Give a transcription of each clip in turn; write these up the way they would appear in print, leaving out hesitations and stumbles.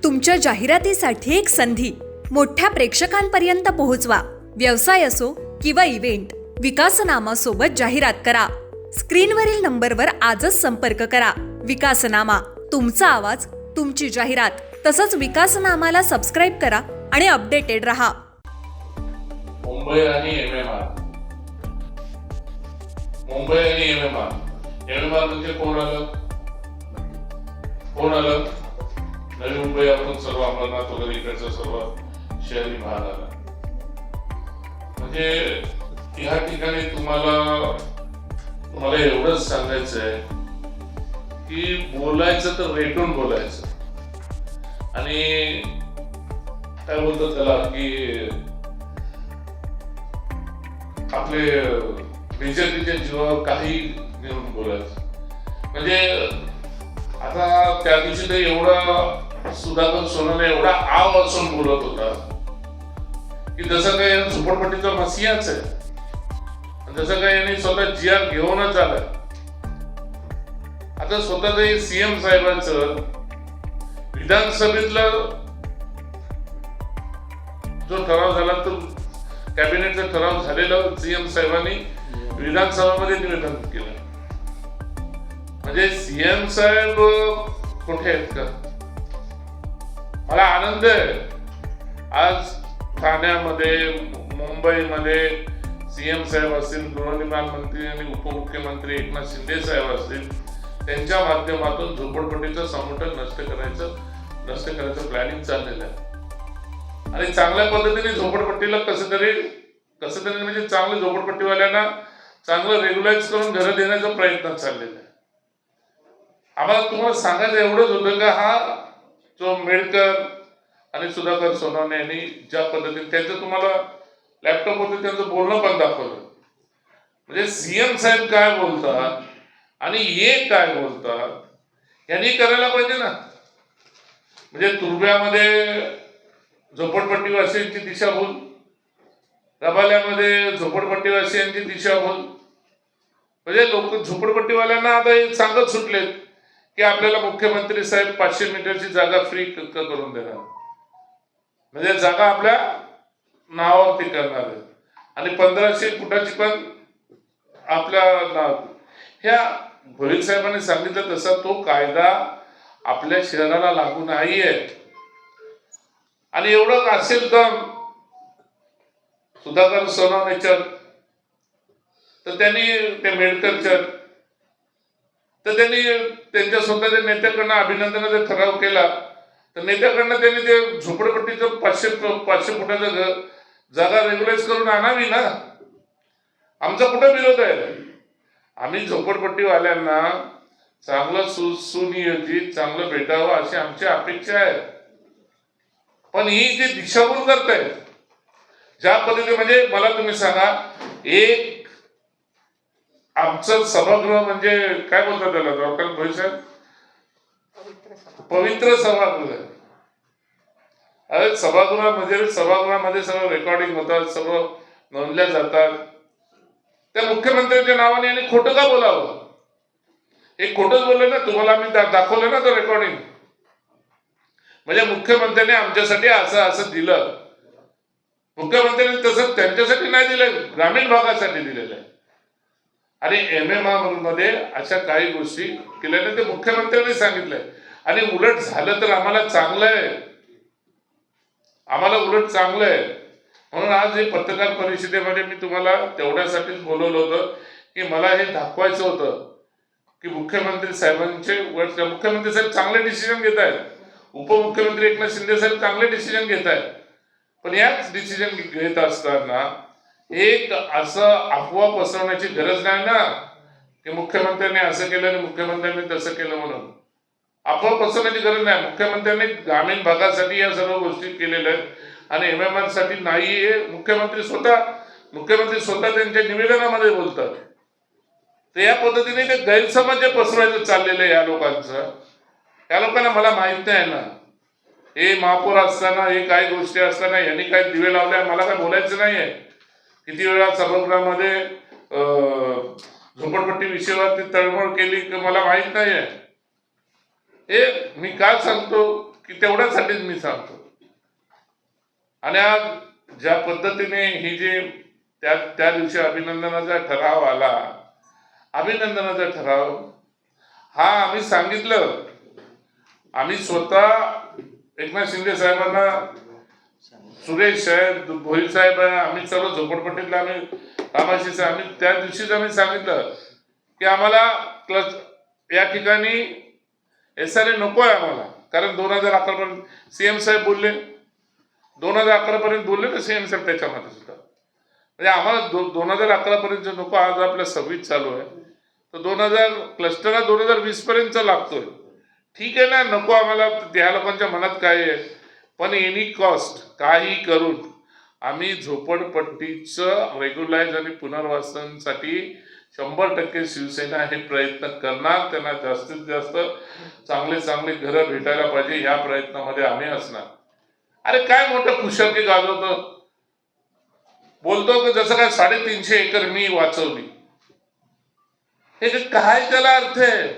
तुमच्या जाहिरातीसाठी एक संधी मोठ्या प्रेक्षकांपर्यंत पोहोचवा. व्यवसाय असो किंवा इव्हेंट, विकासनामा सोबत जाहिरात करा. स्क्रीनवरील नंबरवर आजच संपर्क करा. विकासनामा, तुमचा आवाज, तुमची जाहिरात. तसंच विकासनामाला सबस्क्राईब करा आणि अपडेटेड रहा. मुंबई आणि एमएमआर म्हणजे कोण आलं? नवी मुंबई आपण सर्व अंबरनाथ वगैरे इकडचा सर्व शहरी भाग आला. म्हणजे या ठिकाणी तुम्हाला एवढंच सांगायचं आहे की बोलायचं तर रेटून बोलायचं. आणि काय बोलतात त्याला की आपले निजच्या जीवावर काही घेऊन बोलायचं. म्हणजे आता त्या दिवशी तर एवढा सुधाकर सोनवणे एवढा आव असून बोलत होता की जसं काही झोपडपट्टीचा मसियाच आहे, जसं काही यांनी स्वतः GR घेऊनच आलाय. आता स्वतः ते CM साहेबांचं विधानसभेतला जो ठराव झाला तो कॅबिनेटचा ठराव झालेला CM साहेबांनी विधानसभामध्ये निवेदन केलं. म्हणजे CM साहेब कुठे आहेत का? मला आनंद आहे आज ठाण्यामध्ये, मुंबईमध्ये CM साहेब असतील, गृहनिर्माण मंत्री आणि उपमुख्यमंत्री एकनाथ शिंदे साहेब असतील, त्यांच्या माध्यमातून झोपडपट्टीचं संघटन नष्ट करायचं प्लॅनिंग चाललेलं आहे. आणि चांगल्या पद्धतीने झोपडपट्टीला कसं तरी म्हणजे चांगलं झोपडपट्टीवाल्यांना चांगलं रेग्युलाइज करून घरं देण्याचा प्रयत्न चाललेला आहे. आम्हाला तुम्हाला सांगायचं एवढंच होतं का हा जो मेडकर आणि सुधाकर सोनवणे यांनी ज्या पद्धतीने त्यांचं तुम्हाला लॅपटॉपवरती त्यांचं बोलणं पण दाखवलं. म्हणजे CM साहेब काय बोलतात आणि हे काय बोलतात यांनी करायला पाहिजे ना. म्हणजे तुर्ब्यामध्ये झोपडपट्टीवासियांची दिशाभूल, रबाल्यामध्ये झोपडपट्टीवासियांची दिशाभूल. म्हणजे लोक झोपडपट्टीवाल्यांना आता हे सांगत सुटलेत की आपल्याला मुख्यमंत्री साहेब 500 मीटरची जागा फ्री करून देणार. म्हणजे जागा आपल्या नावावरती करणार आहे आणि 1500 फुटाची पण आपल्या नाव. ह्या भोईर साहेबांनी सांगितलं तसा तो कायदा आपल्या शहराला लागू नाहीये. आणि एवढं असेल तर सुधाकर सोनवणेच्या तर त्यांनी ते मेडकरच्या तर त्यांनी त्यांच्या स्वतःच्या नेत्याकडनं अभिनंदनाचा ठराव केला. तर नेत्याकडनं त्यांनी ते झोपडपट्टीचं 500 फुटाचं जागा रेग्युलाइज करून आणावी ना. आमचा कुठं विरोध आहे? आम्ही झोपडपट्टीवाल्यांना चांगलं सुनियोजित चांगलं भेटावं अशी आमची अपेक्षा आहे. पण ही जी दिशाभूल करतायत ज्या पद्धतीने, म्हणजे मला तुम्ही सांगा, एक आमचं सभागृह म्हणजे काय बोलतात त्याला डॉक्टर भोईर साहेब, पवित्र सभागृह आहे. अरे सभागृहामध्ये सर्व रेकॉर्डिंग होतात, सर्व नोंदल्या जातात. त्या मुख्यमंत्र्यांच्या नावाने यांनी खोटं का बोलावं? एक खोटंच बोललं ना. तुम्हाला आम्ही दाखवलं ना तो रेकॉर्डिंग. म्हणजे मुख्यमंत्र्यांनी आमच्यासाठी असं दिलं. मुख्यमंत्र्यांनी तसं त्यांच्यासाठी नाही दिलं, ग्रामीण भागासाठी दिलेलं आहे. आणि MMR मध्ये अशा काही गोष्टी केल्याने ते मुख्यमंत्र्यांनी सांगितलंय. आणि उलट झालं तर आम्हाला चांगलं आहे. म्हणून आज हे पत्रकार परिषदेमध्ये मी तुम्हाला तेवढ्यासाठीच बोलवलं होतं की मला हे दाखवायचं होतं की मुख्यमंत्री साहेब चांगले डिसिजन घेत आहेत, उपमुख्यमंत्री एकनाथ शिंदे साहेब चांगले डिसिजन घेत आहेत. पण याच डिसिजन घेत असताना एक असं अफवा पसरवण्याची गरज नाही ना की मुख्यमंत्र्यांनी असं केलं आणि मुख्यमंत्र्यांनी तसं केलं म्हणून. अफवा पसरवण्याची गरज नाही. मुख्यमंत्र्यांनी ग्रामीण भागासाठी या सर्व गोष्टी केलेल्या आहेत आणि MMR साठी नाही. हे मुख्यमंत्री स्वतः त्यांच्या निवेदनामध्ये बोलतात. तर या पद्धतीने ते गैरसमज जे पसरवायचं चाललेलं आहे या लोकांना मला माहित नाही ना. हे महापौर असताना हे काही गोष्टी असताना यांनी काही दिवे लावले, मला काय बोलायचं नाहीये. किती वेळा सभागृहामध्ये झोपडपट्टी विषयावरती तळमळ केली की मला माहित नाहीये. हे मी काय सांगतो की तेवढ्यासाठीच मी सांगतो. आणि आज ज्या पद्धतीने ही जे त्या दिवशी अभिनंदनाचा ठराव आला, अभिनंदनाचा ठराव हा आम्ही सांगितलं, आम्ही स्वतः एकनाथ शिंदे साहेबांना, सुरेश साहेब, भोईर साहेब, आम्ही सर्व झोपडपट्टीतले आम्ही रामाशी साहेब, आम्ही त्या दिवशीच आम्ही सांगितलं की आम्हाला या ठिकाणी SRA नको आहे आम्हाला. कारण 2011 पर्यंत CM साहेब बोलले, 2011 पर्यंत बोलले ना CM साहेब त्याच्यामध्ये सुद्धा. म्हणजे आम्हाला 2011 पर्यंत नको. आज आपल्या 26 चालू आहे, तर 2000 क्लस्टरला 2020 पर्यंत लागतोय. ठीक आहे ना, नको आम्हाला. त्या लोकांच्या मनात काय आहे, पण एनी कॉस्ट काही करून आम्ही झोपडपट्टीचं रेग्युलाइज आणि पुनर्वसनासाठी 100% शिवसेना हे प्रयत्न करणार. त्यांना जास्तीत जास्त चांगले घरं भेटायला पाहिजे, या प्रयत्नामध्ये आम्ही असणार. अरे काय मोठं कुशलकी गाजवतो, बोलतो की जसं काय 350 एकर मी वाचवली. हे काय त्याला अर्थ आहे?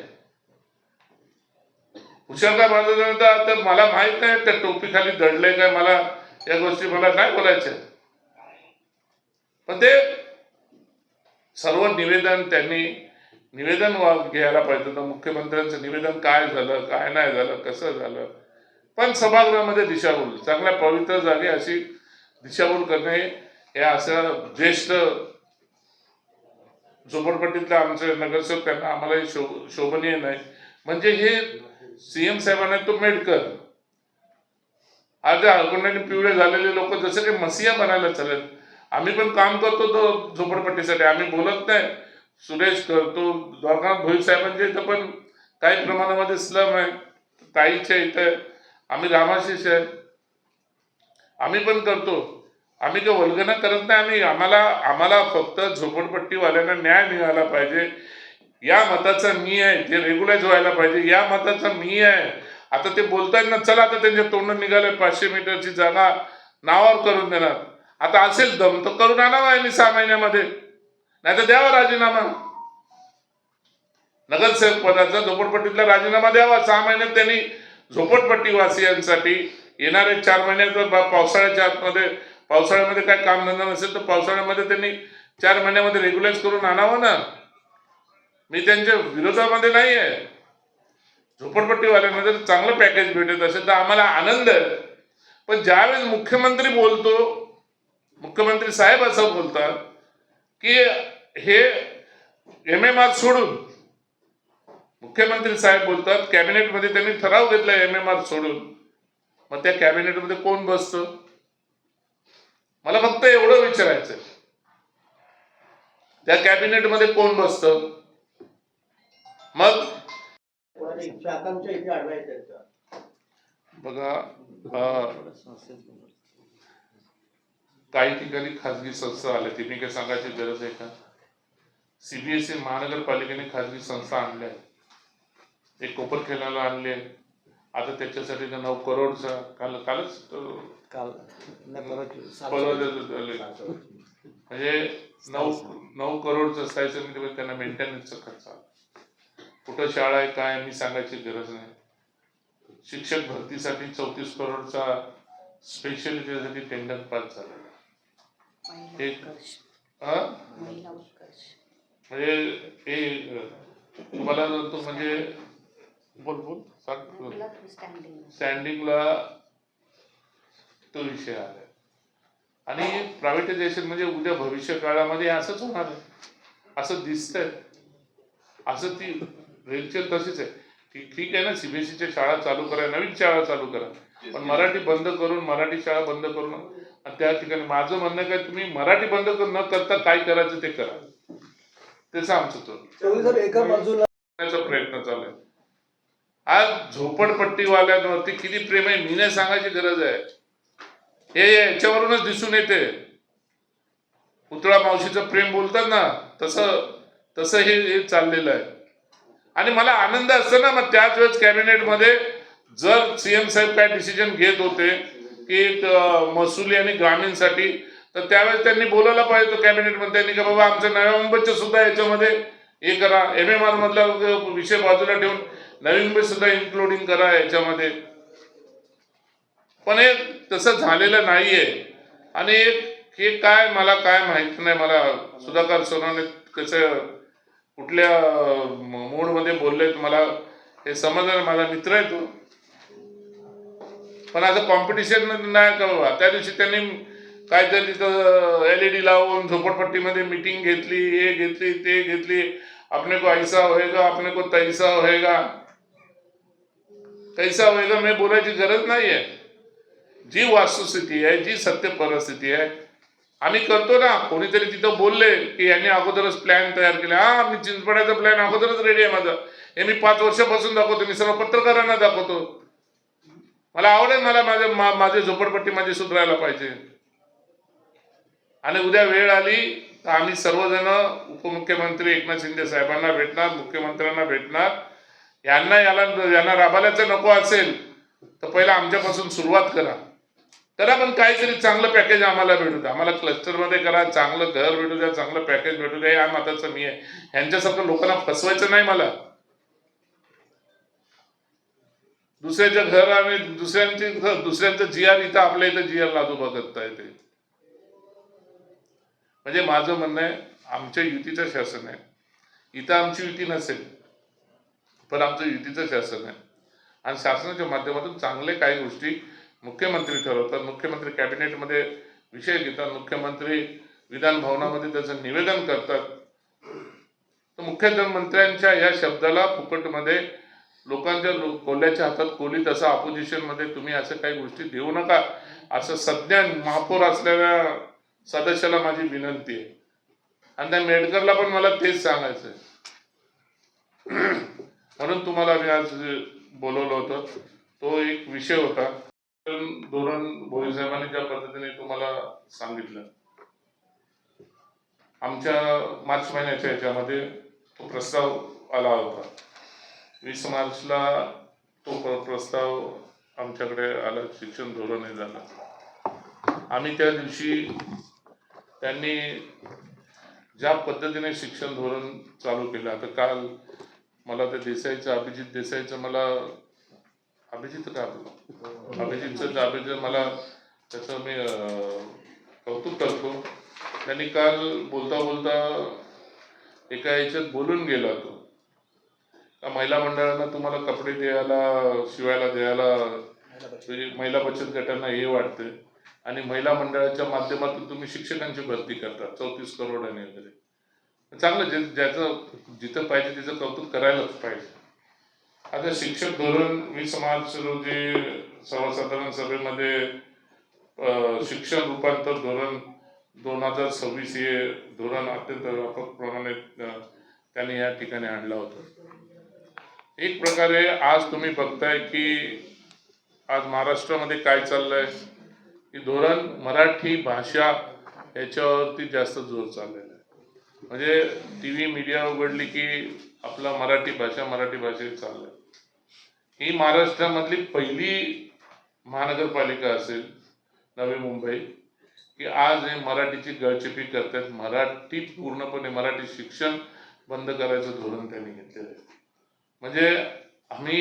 हुशार काय बाजूला तर मला माहित नाही त्या टोपी खाली दडले काय, मला या गोष्टी मला नाही बोलायच्या. पण ते सर्व निवेदन त्यांनी घ्यायला पाहिजे होतं. मुख्यमंत्र्यांचं निवेदन काय झालं, काय नाही झालं, कसं झालं. पण सभागृहामध्ये दिशाभूल, चांगल्या पवित्र जागे अशी दिशाभूल करणे हे असं ज्येष्ठ झोपडपट्टीतले आमचे नगरसेवक, त्यांना आम्हाला शोभनीय नाही. म्हणजे हे CM साहेबांना तो मेडकर, आज हळकुंडाने पिवळे झालेले लोक जसं काही मसिया बनायला चालेल. आम्ही पण काम करतो तो झोपडपट्टीसाठी, आम्ही बोलत नाही. सुरेश करतो, द्वारकानाथ भोईर साहेबांच्या इथं पण काही प्रमाणामध्ये स्लम आहे, ताईच्या इथं आम्ही रामाशीष आहे, आम्ही पण करतो. आम्ही काही वल्गना करत नाही. आम्हाला फक्त झोपडपट्टीवाल्यांना न्याय मिळाला पाहिजे, या मताचा मी आहे. ते रेग्युलाइज व्हायला पाहिजे, या मताचा मी आहे. आता ते बोलतायत ना, चला आता त्यांच्या तोंडून निघाले 500 मीटरची जागा नावावर करून देणार. आता असेल दम तर करून आणावा यांनी 6 महिन्यामध्ये, नाही तर द्यावा राजीनामा. नगरसेवक पदाचा झोपडपट्टीतला राजीनामा द्यावा. 6 महिन्यात त्यांनी झोपडपट्टी वासियांसाठी येणारे 4 महिन्यात, पावसाळ्याच्या आतमध्ये, पावसाळ्यामध्ये काय कामधंदा नसेल तर पावसाळ्यामध्ये त्यांनी 4 महिन्यामध्ये रेग्युलाइज करून आणावं ना. मी त्यांच्या विरोधामध्ये नाही आहे. झोपडपट्टीवाल्यांना जर चांगलं पॅकेज भेटत असेल तर आम्हाला आनंद आहे. पण ज्यावेळेस मुख्यमंत्री साहेब असं बोलतात की हे MMR सोडून, मुख्यमंत्री साहेब बोलतात कॅबिनेटमध्ये त्यांनी ठराव घेतला MMR सोडून, मग त्या कॅबिनेटमध्ये कोण बसतं? मला फक्त एवढं विचारायचं, त्या कॅबिनेटमध्ये कोण बसतं? मग बघा, काही ठिकाणी खाजगी संस्था आल्या, ती मी काही सांगायची गरज आहे का? CBSE महानगरपालिकेने खाजगी संस्था आणल्या, एक कोपरखेड्याला आणले. आता त्याच्यासाठी 9 करोडचा म्हणजे 9 करोडचं स्थायी त्यांना मेंटेनन्सचा खर्च आला. कुठं शाळा आहे काय मी सांगायची गरज नाही. शिक्षक भरतीसाठी 34 करोडचा स्पेशल त्यासाठी टेंडर पास झालेला. म्हणजे हे तुम्हाला तो म्हणजे बोल स्टँडिंगला तो विषय आला. आणि प्रायव्हेटायझेशन म्हणजे उद्या भविष्य काळामध्ये असंच होणार आहे, असं दिसतंय. असं ती रेलचेल तशीच आहे. ठीक आहे ना, CBSEच्या शाळा चालू करा, नवीन शाळा चालू करा, पण मराठी बंद करून, मराठी शाळा बंद करून, त्या ठिकाणी माझं म्हणणं काय, तुम्ही मराठी बंद न करता काय करायचं ते करा. त्याचं आमचं तो एका बाजूला प्रयत्न चालू आहे. आज झोपडपट्टीवाल्यांवरती किती प्रेम आहे मी नाही सांगायची गरज आहे. हे याच्यावरूनच दिसून येते. पुतळा मावशीचं प्रेम बोलतात ना, तसं हे चाललेलं आहे. आणि मला आनंद असतो ना, मग त्याच वेळेस कॅबिनेटमध्ये जर CM साहेब काय डिसिजन घेत होते की महसुली आणि ग्रामीणसाठी, तर त्यावेळेस त्यांनी बोलायला पाहिजे होतं कॅबिनेटमध्ये त्यांनी की बाबा आमचं नव्या मुंबईचं सुद्धा याच्यामध्ये हे करा, MMR मधला विषय बाजूला ठेवून नवी मुंबई सुद्धा इन्क्लुडिंग करा याच्यामध्ये. पण हे तसं झालेलं नाहीये. आणि हे काय मला काय माहिती नाही, मला सुधाकर सोनवणे कसं कुठल्या मूडमध्ये बोलले मला हे समजलं, माझा मित्र आहे तो. पण आता कॉम्पिटिशन नाही का बाबा. त्या दिवशी त्यांनी काहीतरी तिथं LED लावून झोपडपट्टीमध्ये मीटिंग घेतली, हे घेतली ते घेतली, अपने को ऐसा होएगा, अपने को तैसा होएगा. कैसा होएगा मी बोलायची गरज नाहीये. जी वस्तुस्थिती आहे, जी सत्य परिस्थिती आहे, आम्ही करतो ना. कोणीतरी तिथं बोलले की यांनी अगोदरच प्लॅन तयार केला. हा, मी चिंचपड्याचा प्लॅन अगोदरच रेडी आहे माझा. हे मी 5 वर्षापासून दाखवतो, मी सर्व पत्रकारांना दाखवतो. मला आवडेल, मला माझे झोपडपट्टी माझी सुधारायला पाहिजे. आणि उद्या वेळ आली तर आम्ही सर्वजण उपमुख्यमंत्री एकनाथ शिंदे साहेबांना भेटणार, मुख्यमंत्र्यांना भेटणार. यांना राबवायचं नको असेल तर पहिला आमच्यापासून सुरुवात करा. पण काहीतरी चांगलं पॅकेज आम्हाला भेटू द्या. आम्हाला क्लस्टरमध्ये करा, चांगलं घर भेटू द्या, चांगलं पॅकेज भेटू द्या. या मताचं मी आहे. ह्यांच्यासारखं लोकांना फसवायचं नाही मला. दुसऱ्याचं घर आणि दुसऱ्यांचं GR इथं आपल्या इथं GR लादू बघता येते. म्हणजे माझं म्हणणं आहे, आमच्या युतीचं शासन आहे. इथं आमची युती नसेल पण आमचं युतीचं शासन आहे. आणि शासनाच्या माध्यमातून चांगले काही गोष्टी मुख्यमंत्री ठरवतात, मुख्यमंत्री कॅबिनेटमध्ये विषय घेतात, मुख्यमंत्री विधान भवनामध्ये त्याचं निवेदन करतात. तर मुख्यमंत्र्यांच्या या शब्दाला फुकटमध्ये लोकांच्या कोल्ह्याच्या हातात कोली, तसं ऑपोजिशनमध्ये तुम्ही असं काही गोष्टी देऊ नका, असं सध्या महापौर असलेल्या सदस्याला माझी विनंती आहे. आणि त्या मेडकरला पण मला तेच सांगायचं आहे. म्हणून तुम्हाला मी आज बोलवलं होतं. तो एक विषय होता. धोरण भोईर साहेबांनी ज्या पद्धतीने तुम्हाला सांगितलं, आमच्या मार्च महिन्याच्या ह्याच्यामध्ये तो प्रस्ताव आला होता. 20 मार्चला तो प्रस्ताव आमच्याकडे आला, शिक्षण धोरण हे झालं. आम्ही त्या दिवशी त्यांनी ज्या पद्धतीने शिक्षण धोरण चालू केलं, आता काल मला ते अभिजित देसाईचं मला मला त्याचं मी कौतुक करतो. त्यांनी काल बोलता बोलता एका ह्याच्यात बोलून गेला तो, महिला मंडळांना तुम्हाला कपडे द्यायला, शिवायला द्यायला महिला बचत गटांना हे वाटते, आणि महिला मंडळाच्या माध्यमातून तुम्ही शिक्षकांची भरती करता 34 करोडांनी वगैरे. चांगलं, ज्याचं जिथं पाहिजे तिचं कौतुक करायलाच पाहिजे. आता शिक्षक धोरण 20 मार्च रोजी सर्वसाधारण सभेमध्ये शिक्षण रूपांतर धोरण 2026 हे धोरण अत्यंत व्यापकप्रमाणे त्यांनी या ठिकाणी आणलं होतं. एक प्रकारे आज तुम्ही बघताय की आज महाराष्ट्रामध्ये काय चाललंय की धोरण मराठी भाषा याच्यावरती जास्त जोर चाललेला आहे. म्हणजे TV मीडिया उघडली की आपला मराठी भाषेत चाललंय. ही महाराष्ट्रामधली पहिली महानगरपालिका असेल नवी मुंबई की आज हे मराठीची गळचेपी करतात. मराठी पूर्णपणे मराठी शिक्षण बंद करायचं धोरण त्यांनी घेतलेलं आहे. म्हणजे आम्ही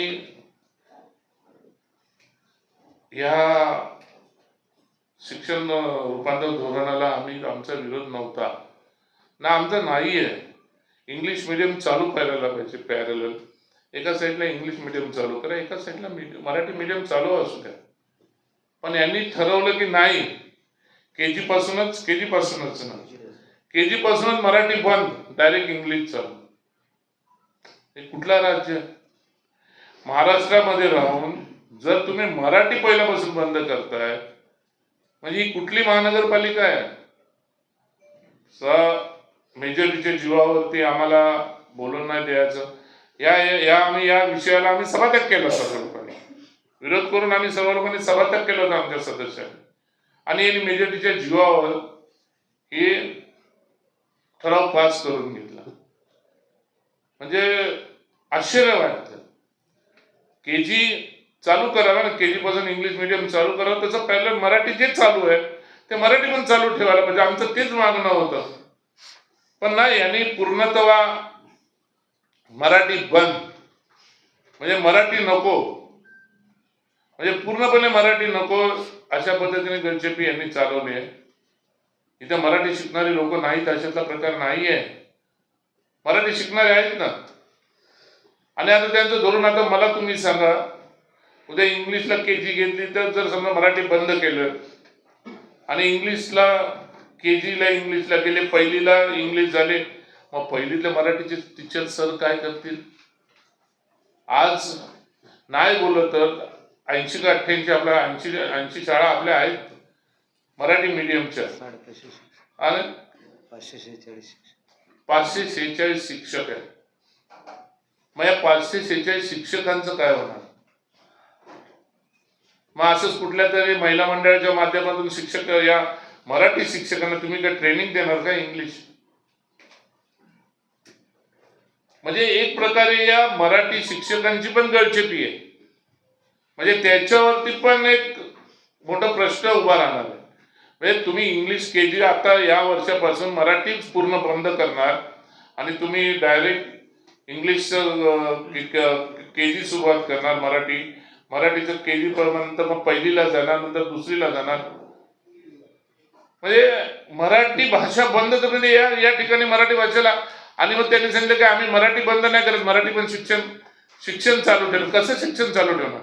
या शिक्षण रूपांतर धोरणाला आमचा विरोध नव्हता ना, आमचा नाही आहे. इंग्लिश मिडियम चालू करायला पाहिजे पॅरलल. एका साईडला इंग्लिश मिडियम चालू करा, एका साईडला मराठी मिडियम चालू असू द्या. पण यांनी ठरवलं की नाही, केजी पासूनच मराठी बंद, डायरेक्ट इंग्लिश चालू. हे कुठला राज्य? महाराष्ट्रामध्ये राहून जर तुम्ही मराठी पहिल्यापासून बंद करताय म्हणजे ही कुठली महानगरपालिका आहे? मेजॉरिटीच्या जीवावरती आम्हाला बोलून नाही द्यायचं. आम्ही या विषयाला आम्ही सभात्याग केला. सर्व लोकांनी विरोध करून आम्ही सर्व लोकांनी सभात्याग केला होता आमच्या सदस्यांनी. आणि यांनी मेजॉरिटीच्या जीवावर हे ठराव पास करून घेतला. म्हणजे आश्चर्य वाटतं. केजी चालू करावं ना, केजी पासून इंग्लिश मिडियम चालू करावं, त्याचं पॅरलल मराठी जे चालू आहे ते मराठी पण चालू ठेवायला पाहिजे. आमचं तेच मागणं होतं. पण नाही, यांनी पूर्णतः मराठी बंद, म्हणजे मराठी नको. म्हणजे पूर्णपणे मराठी नको अशा पद्धतीने गलचेपी यांनी चालवली आहे. इथे मराठी शिकणारी लोक नाहीत अशातला प्रकार नाही आहे. मराठी शिकणारे आहेत ना. आणि आता त्यांचं धोरण, आता मला तुम्ही सांगा, उद्या इंग्लिशला केजी घेतली तर जर समजा मराठी बंद केलं आणि इंग्लिशला केजीला इंग्लिशला गेले, पहिलीला इंग्लिश झाले, मग पहिलीतल्या मराठीचे टीचर सर काय करतील? आज नाही बोललं तर 80 का 88 आपल्या 80 शाळा आपल्या आहेत मराठी मीडियमच्या आणि 546 शिक्षक आहेत. मग या 546 शिक्षकांचं काय होणार? मग असंच कुठल्या तरी महिला मंडळाच्या माध्यमातून शिक्षक, या मराठी शिक्षकांना तुम्ही काय ट्रेनिंग देणार का इंग्लिश? म्हणजे एक प्रकारे या मराठी शिक्षकांची पण गळचेपी आहे. म्हणजे त्याच्यावरती पण एक मोठा प्रश्न उभा राहणार आहे. म्हणजे तुम्ही इंग्लिश केजी आता या वर्षापासून मराठीच पूर्ण बंद करणार आणि तुम्ही डायरेक्ट इंग्लिश केजी सुरुवात करणार. मराठीचं केजी नंतर मग पहिलीला जाणार, नंतर दुसरीला जाणार. म्हणजे मराठी भाषा बंद करणे या ठिकाणी मराठी भाषेला. आणि मग त्यांनी सांगितलं की आम्ही मराठी बंद नाही करत, मराठी पण शिक्षण चालू ठेवलं. कसं शिक्षण चालू ठेवणार?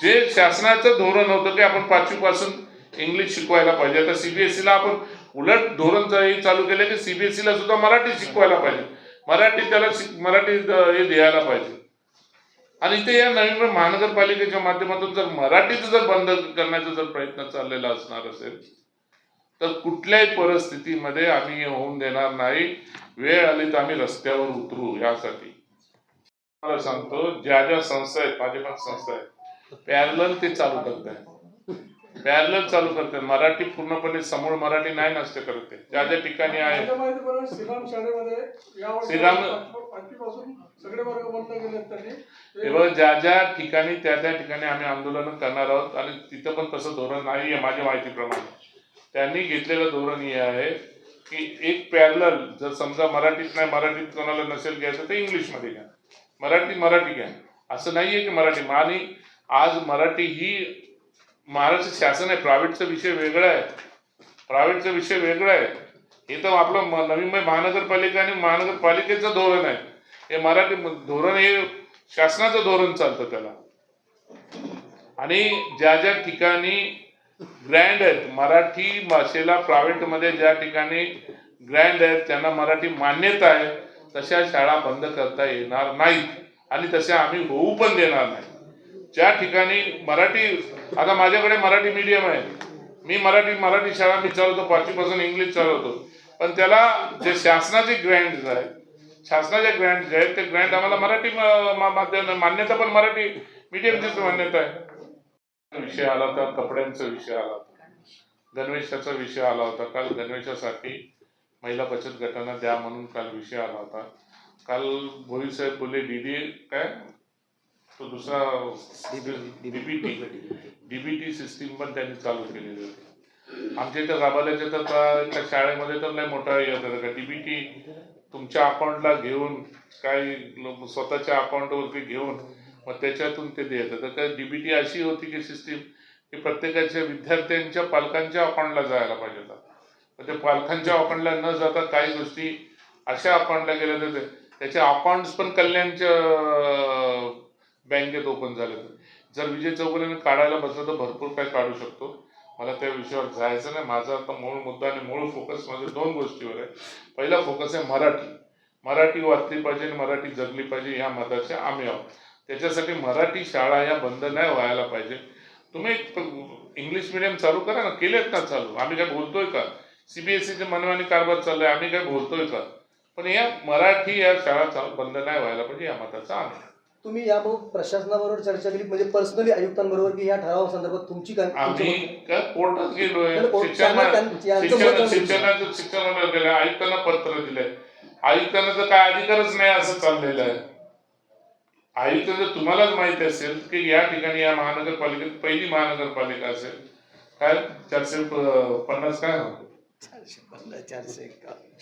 जे शासनाचं धोरण होतं की आपण 5वी पासून इंग्लिश शिकवायला पाहिजे, आता सीबीएसईला आपण उलट धोरण चालू केलं की सीबीएसईला सुद्धा मराठी शिकवायला पाहिजे, मराठी हे द्यायला पाहिजे. आणि ते या नवीन महानगरपालिकेच्या माध्यमातून जर मराठीचं जर बंद करण्याचा जर प्रयत्न चाललेला असणार असेल तर कुठल्याही परिस्थितीमध्ये आम्ही होऊन देणार नाही. वेळ आली तर आम्ही रस्त्यावर उतरू. यासाठी मला सांगतो, ज्या संस्था आहेत, माझे पण संस्था आहे, पॅरलल ते चालू करतात. मराठी पूर्णपणे समूळ मराठी नाही नसते करत ते. ज्या ठिकाणी आहे ज्या ठिकाणी त्या ठिकाणी आम्ही आंदोलन करणार आहोत. आणि तिथं पण तसं धोरण नाही आहे माझ्या माहितीप्रमाणे. त्यांनी घेतलेलं धोरण हे आहे की एक पॅरलल, जर समजा मराठीत नाही, मराठीत कोणाला नसेल घ्यायचं तर इंग्लिशमध्ये घ्या, मराठी घ्या. असं नाहीये की मराठी. आणि आज मराठी ही महाराष्ट्र शासन आहे, प्रायव्हेटचा विषय वेगळा आहे. हे तर आपलं नवी मुंबई महानगरपालिका आणि महानगरपालिकेचं धोरण आहे. हे मराठी धोरण हे शासनाचं धोरण चालतं त्याला. आणि ज्या ठिकाणी ग्रँड आहेत मराठी भाषेला, प्रायव्हेटमध्ये ज्या ठिकाणी ग्रँड आहेत त्यांना मराठी मान्यता आहे, तशा शाळा बंद करता येणार नाहीत आणि तशा आम्ही होऊ पण देणार नाही. ज्या ठिकाणी मराठी, आता माझ्याकडे मराठी मीडियम आहे, मी मराठी शाळा मी चालवतो, 5वी पासून इंग्लिश चालवतो. पण त्याला जे शासनाचे ग्रँड आहेत, ते ग्रँड आम्हाला मराठी मान्यता, पण मराठी मीडियमचीच मान्यता आहे. विषय आला होता, कपड्यांचा विषय आला होता, गणवेशाचा विषय आला होता. काल गणवेशासाठी महिला बचत गटांना द्या म्हणून काल विषय आला होता. काल भोई साहेब बोलले काय तो दुसरा डीबीटी सिस्टीम पण त्यांनी चालू केलेली होती. आमच्या इथं राबाल्याच्या तर शाळेमध्ये तर नाही मोठा हे होता का, डीबीटी तुमच्या अकाउंटला घेऊन, काही स्वतःच्या अकाउंटवरती घेऊन मग त्याच्यातून ते देत. तर डीबीटी अशी होती की सिस्टीम की प्रत्येकाच्या विद्यार्थ्यांच्या पालकांच्या अकाउंटला जायला पाहिजे होता. तर ते पालकांच्या अकाउंटला न जाता काही गोष्टी अशा अकाउंटला गेल्या जाते, त्याचे अकाउंट्स पण कल्याणच्या बँकेत ओपन झाले. जर विजय चौगुलेने काढायला बसलं तर भरपूर काय काढू शकतो. मला त्या विषयावर जायचं नाही. माझा आता मूळ मुद्दा आणि मूळ फोकस माझ्या 2 गोष्टीवर आहे. पहिला फोकस आहे मराठी वाचली पाहिजे आणि मराठी जगली पाहिजे, या मताचे आम्ही आहोत. त्याच्यासाठी मराठी शाळा या बंद नाही व्हायला पाहिजे. तुम्ही इंग्लिश मिडियम चालू करा ना, केलेत ना चालू. आम्ही काय बोलतोय का? सीबीएसईचे मनमानी कारभार चाललाय, आम्ही काय बोलतोय का? पण या मराठी या शाळा बंद नाही व्हायला पाहिजे, या मताचा आम्ही. तुम्ही याबाबत प्रशासनाबरोबर चर्चा केली, म्हणजे पर्सनली आयुक्तांबरोबर, की या ठरावासंदर्भात तुमची काय? आम्ही कोर्टात गेलोय, शिक्षणाला गेलं, आयुक्तांना पत्र दिलंय. आयुक्तांना तर काय अधिकारच नाही असं चाललेलं आहे. आयुक्त तुम्हालाच माहिती असेल की या ठिकाणी या महानगरपालिकेत पहिली महानगरपालिका असेल काय 450 काय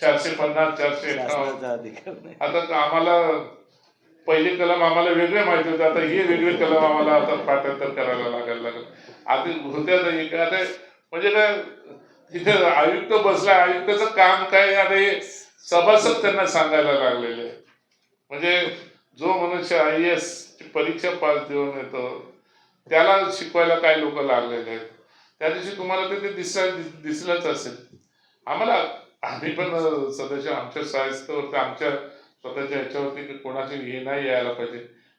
450 451. आता आम्हाला पहिले कलम आम्हाला वेगळे माहिती होते, आता हे वेगळे कलम आम्हाला आता पाठांतर करायला लागायला लागेल. आधी होत्या नाही का, आता म्हणजे काय तिथे आयुक्त बसला, आयुक्ताचं काम काय, आता हे सभासद त्यांना सांगायला लागलेले आहे. म्हणजे जो मनुष्य IAS ची परीक्षा पास देऊन येतो त्याला शिकवायला काय लोक लागलेले आहेत. त्या दिवशी तुम्हाला ते दिसलंच असेल. आम्ही पण सदस्य आमच्या शाळेत आमच्या स्वतःच्या ह्याच्यावरती की कोणाचे हे नाही यायला पाहिजे,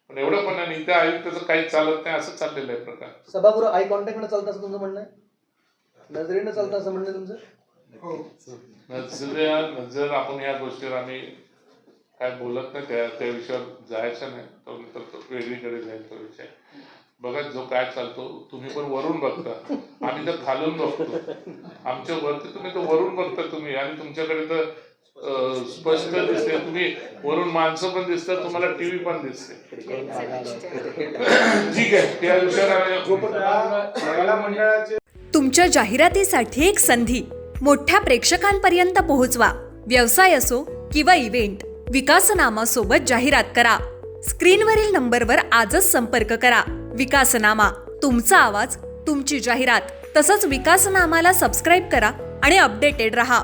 पण एवढं पण नाही, त्या आयुक्ताचं काही चालत नाही असं चाललेलं आहे प्रकार. सभागृह आय कॉन्टॅक्ट न चालतं असं तुमचं म्हणणं आहे? नजरेनं चालतं असं म्हणणं आहे तुमचं? नजर आपण या गोष्टीवर आम्ही काय बोलत नाही, त्या विषयावर जायचं नाही, तो वेगळीकडे जाईल तो विषय. बघा जो काय चालतो तुम्ही पण वरून बघता, आम्ही तर खालून बघतो. आमच्या वरती तुम्ही तर वरून बघता तुम्ही, आणि तुमच्याकडे तर स्पष्ट दिसते, तुम्ही वरून माणसं पण दिसतात, तुम्हाला TV पण दिसते. ठीक आहे, त्या विषयावर तुमच्या जाहिरातीसाठी एक संधी मोठ्या प्रेक्षकांपर्यंत पोहोचवा. व्यवसाय असो किंवा इव्हेंट, विकासनामा सोबत जाहिरात करा. स्क्रीनवरील नंबरवर आजच संपर्क करा. विकासनामा, तुमचा आवाज, तुमची जाहिरात. तसंच विकासनामाला सबस्क्राईब करा आणि अपडेटेड रहा.